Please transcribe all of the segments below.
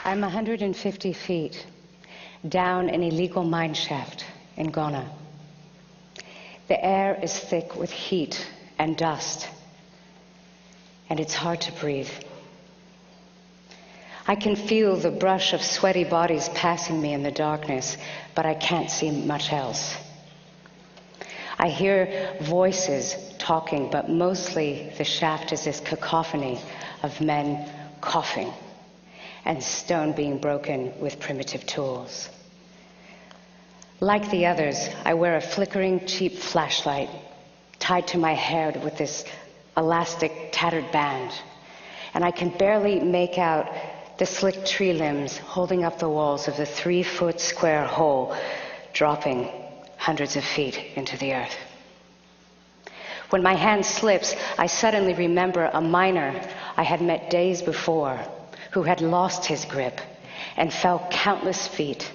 I'm 150 feet down an illegal mine shaft in Ghana. The air is thick with heat and dust, and it's hard to breathe. I can feel the brush of sweaty bodies passing me in the darkness, but I can't see much else. I hear voices talking, but mostly the shaft is this cacophony of men coughing and stone being broken with primitive tools. Like the others, I wear a flickering, cheap flashlight tied to my hair with this elastic, tattered band, and I can barely make out the slick tree limbs holding up the walls of the 3-foot square hole, dropping hundreds of feet into the earth. When my hand slips, I suddenly remember a miner I had met days before who had lost his grip and fell countless feet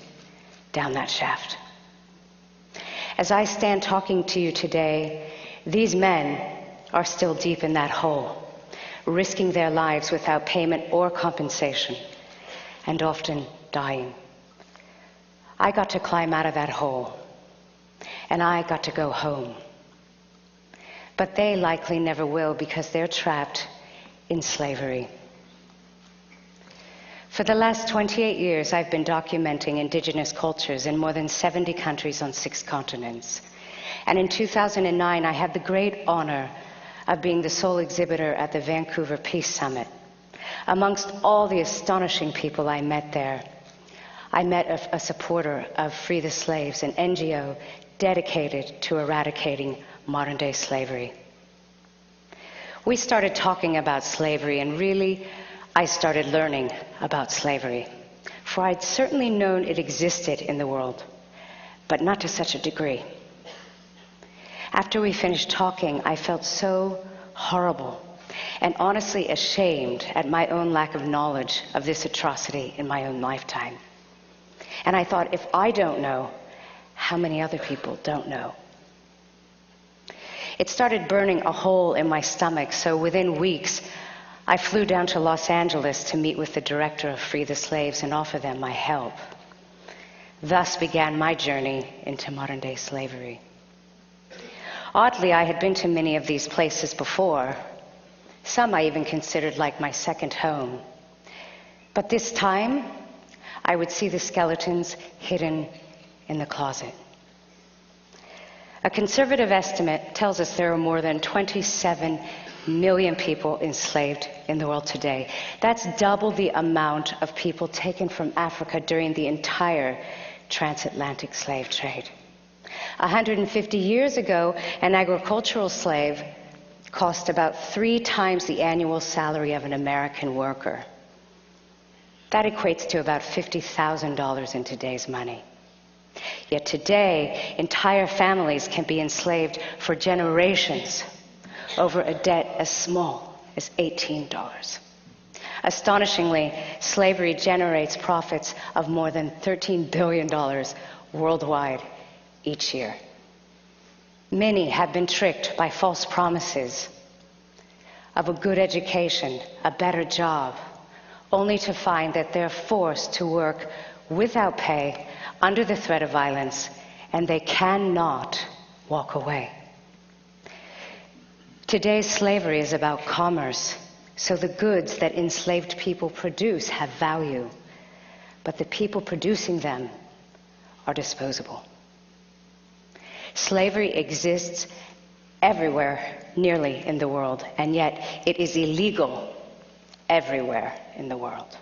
down that shaft. As I stand talking to you today, these men are still deep in that hole, risking their lives without payment or compensation, and often dying. I got to climb out of that hole, and I got to go home. But they likely never will, because they're trapped in slavery. For the last 28 years, I've been documenting indigenous cultures in more than 70 countries on 6 continents. And in 2009, I had the great honor of being the sole exhibitor at the Vancouver Peace Summit. Amongst all the astonishing people I met there, I met a supporter of Free the Slaves, an NGO dedicated to eradicating modern-day slavery. We started talking about slavery, and really, I started learning about slavery. For I'd certainly known it existed in the world, but not to such a degree. After we finished talking, I felt so horrible and honestly ashamed at my own lack of knowledge of this atrocity in my own lifetime. And I thought, if I don't know, how many other people don't know? It started burning a hole in my stomach, so within weeks, I flew down to Los Angeles to meet with the director of Free the Slaves and offer them my help. Thus began my journey into modern-day slavery. Oddly, I had been to many of these places before. Some I even considered like my second home. But this time, I would see the skeletons hidden in the closet. A conservative estimate tells us there are more than 27 million people enslaved in the world today. That's double the amount of people taken from Africa during the entire transatlantic slave trade. 150 years ago, an agricultural slave cost about 3 times the annual salary of an American worker. That equates to about $50,000 in today's money. Yet today, entire families can be enslaved for generations over a debt as small as $18. Astonishingly, slavery generates profits of more than $13 billion worldwide each year. Many have been tricked by false promises of a good education, a better job, only to find that they're forced to work without pay, under the threat of violence, and they cannot walk away. Today's slavery is about commerce, so the goods that enslaved people produce have value, but the people producing them are disposable. Slavery exists everywhere, nearly, in the world, and yet it is illegal everywhere in the world.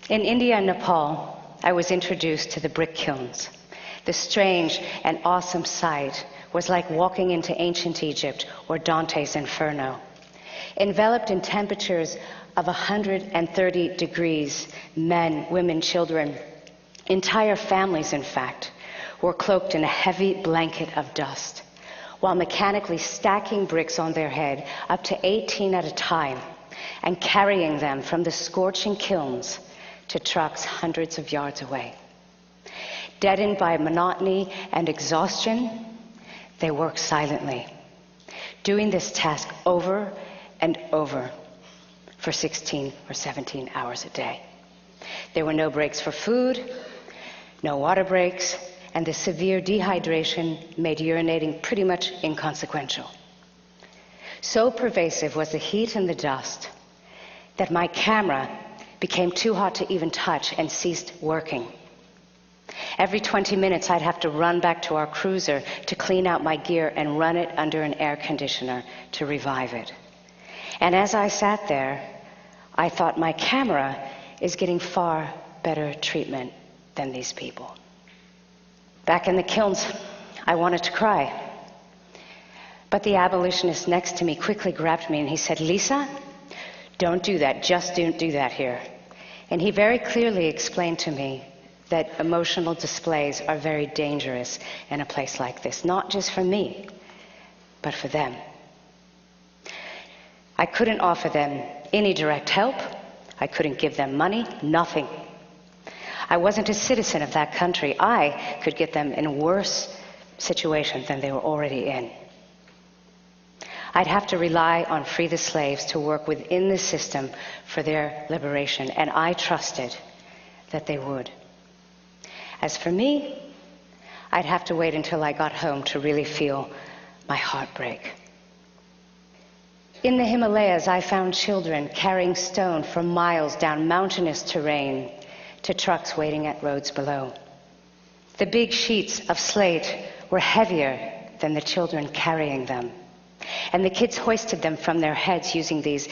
In India and Nepal, I was introduced to the brick kilns. The strange and awesome sight was like walking into ancient Egypt or Dante's Inferno. Enveloped in temperatures of 130 degrees, men, women, children, entire families, in fact, were cloaked in a heavy blanket of dust, while mechanically stacking bricks on their head, up to 18 at a time, and carrying them from the scorching kilns to trucks hundreds of yards away. Deadened by monotony and exhaustion, they worked silently, doing this task over and over for 16 or 17 hours a day. There were no breaks for food, no water breaks, and the severe dehydration made urinating pretty much inconsequential. So pervasive was the heat and the dust that my camera became too hot to even touch and ceased working. Every 20 minutes I'd have to run back to our cruiser to clean out my gear and run it under an air conditioner to revive it. And as I sat there, I thought, my camera is getting far better treatment than these people. Back in the kilns, I wanted to cry. But the abolitionist next to me quickly grabbed me and he said, "Lisa, don't do that. Just don't do that here." And he very clearly explained to me that emotional displays are very dangerous in a place like this, not just for me, but for them. I couldn't offer them any direct help. I couldn't give them money, nothing. I wasn't a citizen of that country. I could get them in a worse situation than they were already in. I'd have to rely on Free the Slaves to work within the system for their liberation, and I trusted that they would. As for me, I'd have to wait until I got home to really feel my heart break. In the Himalayas, I found children carrying stone for miles down mountainous terrain to trucks waiting at roads below. The big sheets of slate were heavier than the children carrying them, and the kids hoisted them from their heads using these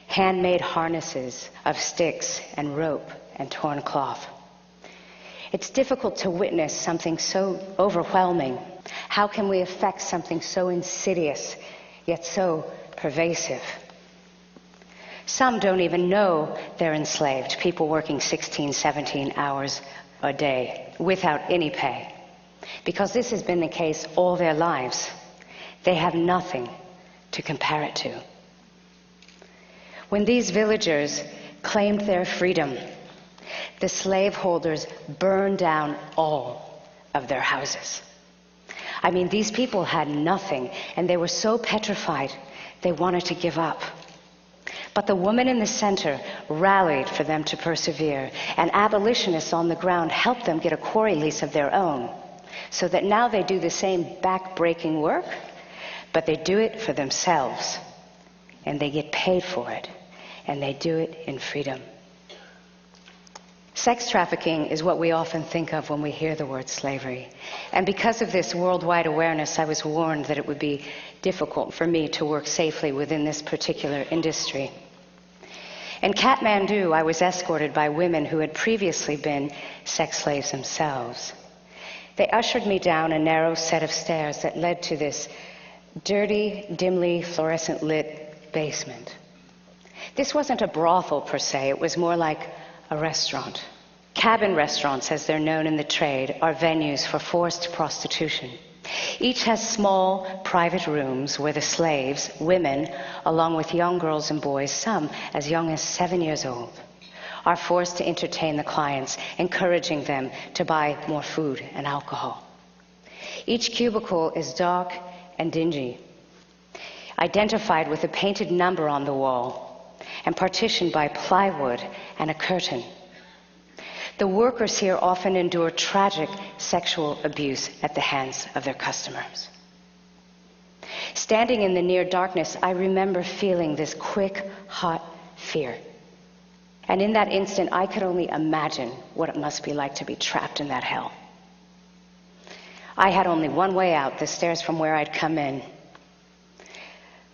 handmade harnesses of sticks and rope and torn cloth. It's difficult to witness something so overwhelming. How can we affect something so insidious, yet so pervasive? Some don't even know they're enslaved, people working 16, 17 hours a day without any pay. Because this has been the case all their lives. They have nothing to compare it to. When these villagers claimed their freedom, the slaveholders burned down all of their houses. I mean, these people had nothing, and they were so petrified they wanted to give up. But the woman in the center rallied for them to persevere, and abolitionists on the ground helped them get a quarry lease of their own, so that now they do the same back-breaking work, but they do it for themselves, and they get paid for it, and they do it in freedom. Sex trafficking is what we often think of when we hear the word slavery. And because of this worldwide awareness, I was warned that it would be difficult for me to work safely within this particular industry. In Kathmandu, I was escorted by women who had previously been sex slaves themselves. They ushered me down a narrow set of stairs that led to this dirty, dimly fluorescent lit basement. This wasn't a brothel per se, it was more like a restaurant. Cabin restaurants, as they're known in the trade, are venues for forced prostitution. Each has small, private rooms where the slaves, women, along with young girls and boys, some as young as 7 years old, are forced to entertain the clients, encouraging them to buy more food and alcohol. Each cubicle is dark and dingy, identified with a painted number on the wall, and partitioned by plywood and a curtain. The workers here often endure tragic sexual abuse at the hands of their customers. Standing in the near darkness, I remember feeling this quick, hot fear. And in that instant, I could only imagine what it must be like to be trapped in that hell. I had only one way out, the stairs from where I'd come in.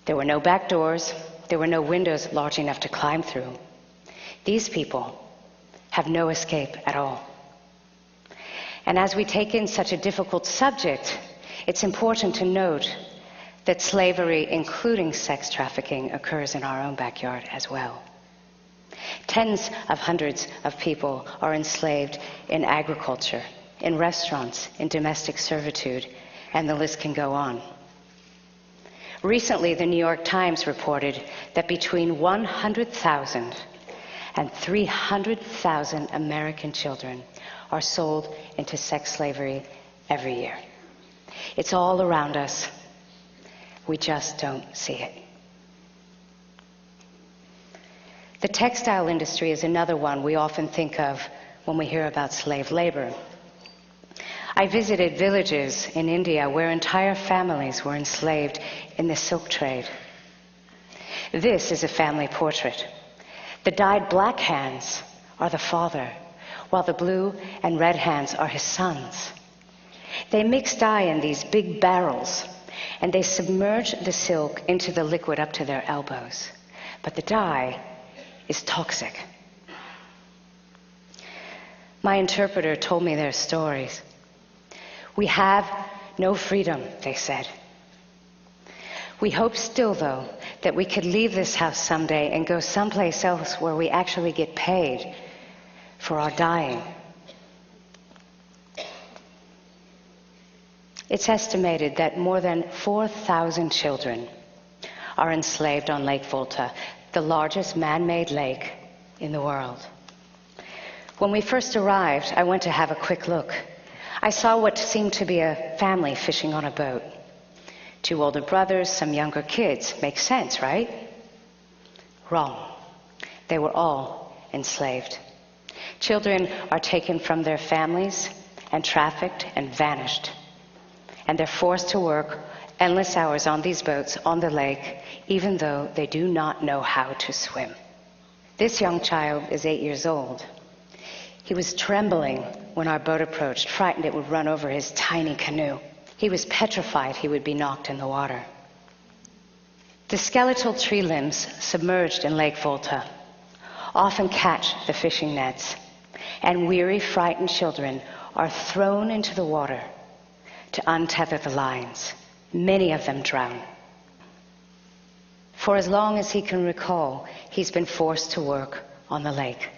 There were no back doors. There were no windows large enough to climb through. These people have no escape at all. And as we take in such a difficult subject, it's important to note that slavery, including sex trafficking, occurs in our own backyard as well. Tens of hundreds of people are enslaved in agriculture, in restaurants, in domestic servitude, and the list can go on. Recently, the New York Times reported that between 100,000 and 300,000 American children are sold into sex slavery every year. It's all around us. We just don't see it. The textile industry is another one we often think of when we hear about slave labor. I visited villages in India where entire families were enslaved in the silk trade. This is a family portrait. The dyed black hands are the father, while the blue and red hands are his sons. They mix dye in these big barrels, and they submerge the silk into the liquid up to their elbows. But the dye is toxic. My interpreter told me their stories. We have no freedom, they said. We hope still, though, that we could leave this house someday and go someplace else where we actually get paid for our dying. It's estimated that more than 4,000 children are enslaved on Lake Volta, the largest man-made lake in the world. When we first arrived, I went to have a quick look. I saw what seemed to be a family fishing on a boat. 2 older brothers, some younger kids. Makes sense, right? Wrong. They were all enslaved. Children are taken from their families and trafficked and vanished. And they're forced to work endless hours on these boats on the lake, even though they do not know how to swim. This young child is 8 years old. He was trembling when our boat approached, frightened it would run over his tiny canoe. He was petrified he would be knocked in the water. The skeletal tree limbs submerged in Lake Volta often catch the fishing nets, and weary, frightened children are thrown into the water to untether the lines. Many of them drown. For as long as he can recall, he's been forced to work on the lake.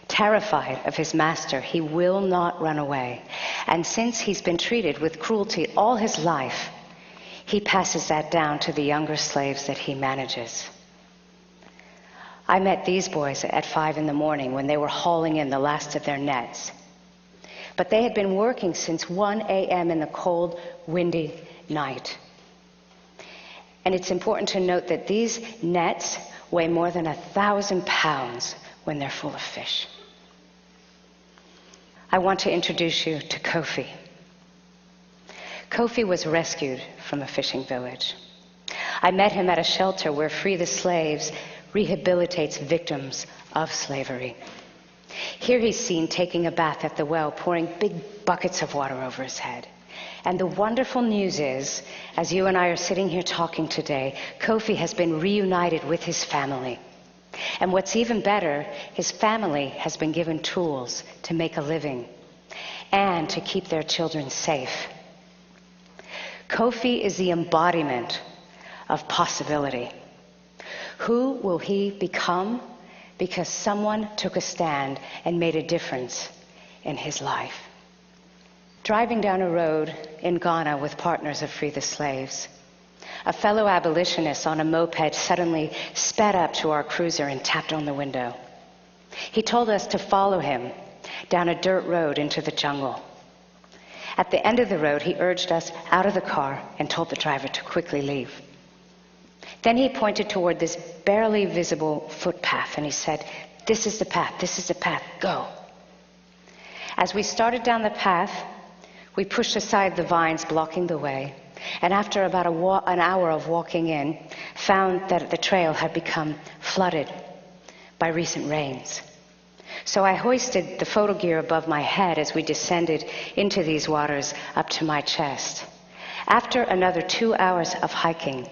Terrified of his master, he will not run away. And since he's been treated with cruelty all his life, he passes that down to the younger slaves that he manages. I met these boys at 5 in the morning when they were hauling in the last of their nets. But they had been working since 1 a.m. in the cold, windy night. And it's important to note that these nets weigh more than 1,000 pounds when they're full of fish. I want to introduce you to Kofi. Kofi was rescued from a fishing village. I met him at a shelter where Free the Slaves rehabilitates victims of slavery. Here he's seen taking a bath at the well, pouring big buckets of water over his head. And the wonderful news is, as you and I are sitting here talking today, Kofi has been reunited with his family. And what's even better, his family has been given tools to make a living and to keep their children safe. Kofi is the embodiment of possibility. Who will he become? Because someone took a stand and made a difference in his life. Driving down a road in Ghana with partners of Free the Slaves, a fellow abolitionist on a moped suddenly sped up to our cruiser and tapped on the window. He told us to follow him down a dirt road into the jungle. At the end of the road, he urged us out of the car and told the driver to quickly leave. Then he pointed toward this barely visible footpath and he said, "This is the path, this is the path, go." As we started down the path, we pushed aside the vines blocking the way, and after about an hour of walking in, found that the trail had become flooded by recent rains. So I hoisted the photo gear above my head as we descended into these waters up to my chest. After another 2 hours of hiking,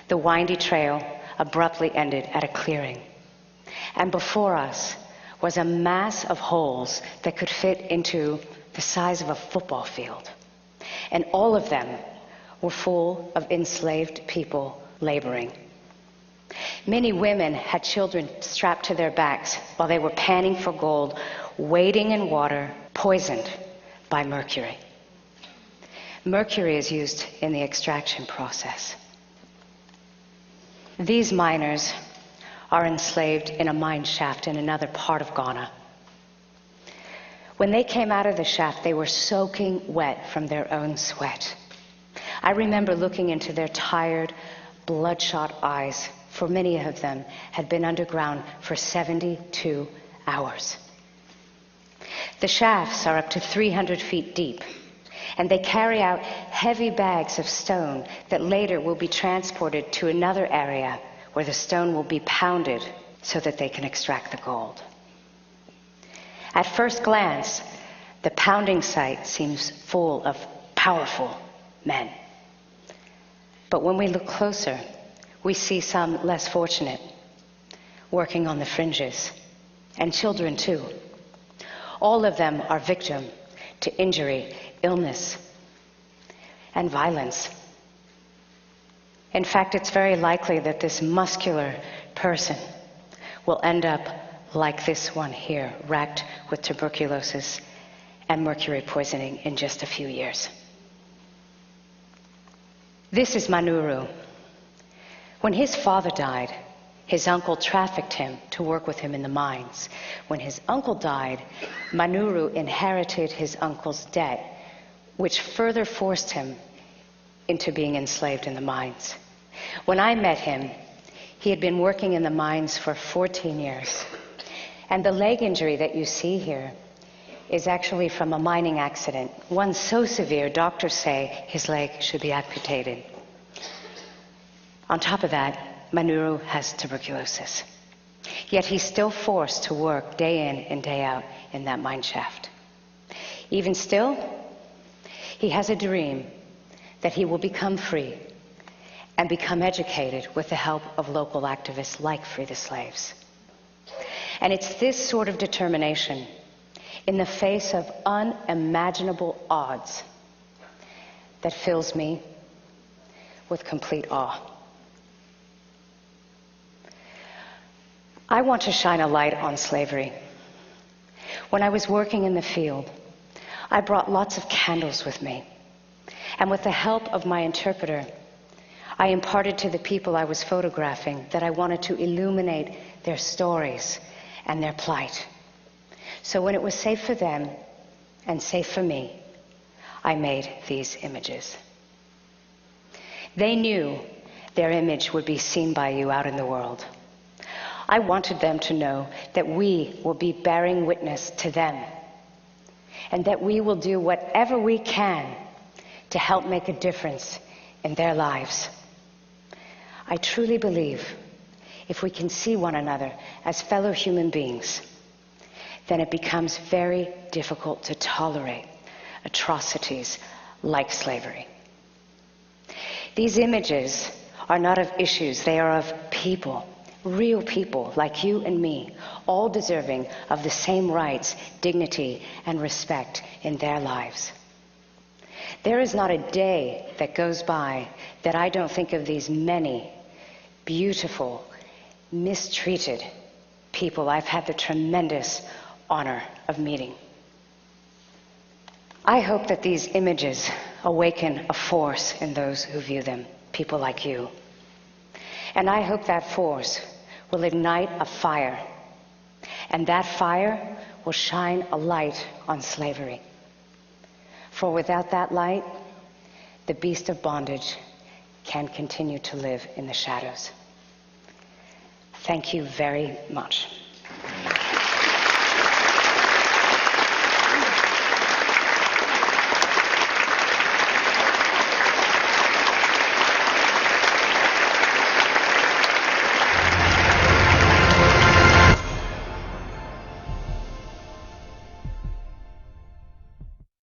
the windy trail abruptly ended at a clearing. And before us was a mass of holes that could fit into the size of a football field. And all of them were full of enslaved people laboring. Many women had children strapped to their backs while they were panning for gold, wading in water poisoned by mercury. Mercury is used in the extraction process. These miners are enslaved in a mine shaft in another part of Ghana. When they came out of the shaft, they were soaking wet from their own sweat. I remember looking into their tired, bloodshot eyes for many of them, had been underground for 72 hours. The shafts are up to 300 feet deep, and they carry out heavy bags of stone that later will be transported to another area where the stone will be pounded so that they can extract the gold. At first glance, the pounding site seems full of powerful men. But when we look closer, we see some less fortunate, working on the fringes, and children too. All of them are victim to injury, illness, and violence. In fact, it's very likely that this muscular person will end up like this one here, racked with tuberculosis and mercury poisoning in just a few years. This is Manuru. When his father died, his uncle trafficked him to work with him in the mines. When his uncle died, Manuru inherited his uncle's debt, which further forced him into being enslaved in the mines. When I met him, he had been working in the mines for 14 years. And the leg injury that you see here is actually from a mining accident. One so severe, doctors say his leg should be amputated. On top of that, Manuru has tuberculosis. Yet he's still forced to work day in and day out in that mine shaft. Even still, he has a dream that he will become free and become educated with the help of local activists like Free the Slaves. And it's this sort of determination, in the face of unimaginable odds, that fills me with complete awe. I want to shine a light on slavery. When I was working in the field, I brought lots of candles with me. And with the help of my interpreter, I imparted to the people I was photographing that I wanted to illuminate their stories and their plight. So when it was safe for them and safe for me, I made these images. They knew their image would be seen by you out in the world. I wanted them to know that we will be bearing witness to them, and that we will do whatever we can to help make a difference in their lives. I truly believe if we can see one another as fellow human beings, then it becomes very difficult to tolerate atrocities like slavery. These images are not of issues, they are of people, real people like you and me, all deserving of the same rights, dignity, and respect in their lives. There is not a day that goes by that I don't think of these many beautiful, mistreated people I've had the tremendous honor of meeting. I hope that these images awaken a force in those who view them, people like you. And I hope that force will ignite a fire, and that fire will shine a light on slavery. For without that light, the beast of bondage can continue to live in the shadows. Thank you very much.